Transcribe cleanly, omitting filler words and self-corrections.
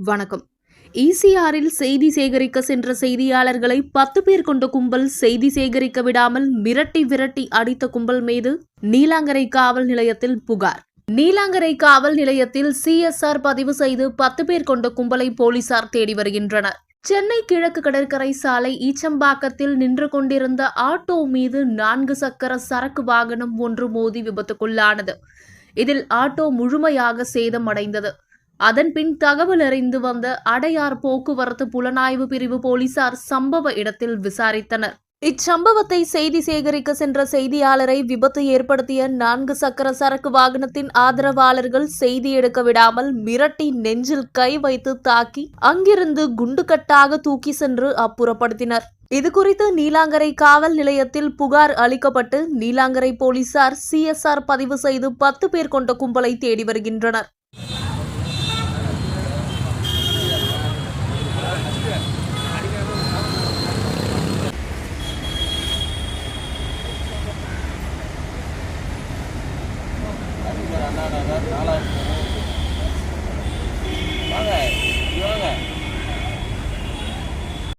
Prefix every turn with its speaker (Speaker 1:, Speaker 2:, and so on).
Speaker 1: வணக்கம். ஈசிஆரில் செய்தி சேகரிக்க சென்ற செய்தியாளர்களை 10 பேர் கொண்ட கும்பல் செய்தி சேகரிக்க விடாமல் மிரட்டி விரட்டி அடித்த கும்பல் மீது நீலாங்கரை காவல் நிலையத்தில் புகார். நீலாங்கரை காவல் நிலையத்தில் CSR பதிவு செய்து 10 பேர் கொண்ட கும்பலை போலீசார் தேடி வருகின்றனர். சென்னை கிழக்கு கடற்கரை சாலை ஈச்சம்பாக்கத்தில் நின்று கொண்டிருந்த ஆட்டோ மீது 4 சக்கர சரக்கு வாகனம் ஒன்று மோதி விபத்துக்குள்ளானது. இதில் ஆட்டோ முழுமையாக சேதமடைந்தது. அதன்பின் தகவல் அறிந்து வந்த அடையார் போக்குவரத்து புலனாய்வு பிரிவு போலீசார் சம்பவ இடத்தில் விசாரித்தனர். இச்சம்பவத்தை செய்தி சேகரிக்க சென்ற செய்தியாளரை விபத்து ஏற்படுத்திய 4 சக்கர சரக்கு வாகனத்தின் ஆதரவாளர்கள் செய்தி எடுக்க விடாமல் மிரட்டி நெஞ்சில் கை வைத்து தாக்கி அங்கிருந்து குண்டுகட்டாக தூக்கி சென்று அப்புறப்படுத்தினர். இதுகுறித்து நீலாங்கரை காவல் நிலையத்தில் புகார் அளிக்கப்பட்டு நீலாங்கரை போலீசார் CSR பதிவு செய்து 10 பேர் கொண்ட கும்பலை தேடி வருகின்றனர்.
Speaker 2: நாலாயிரம்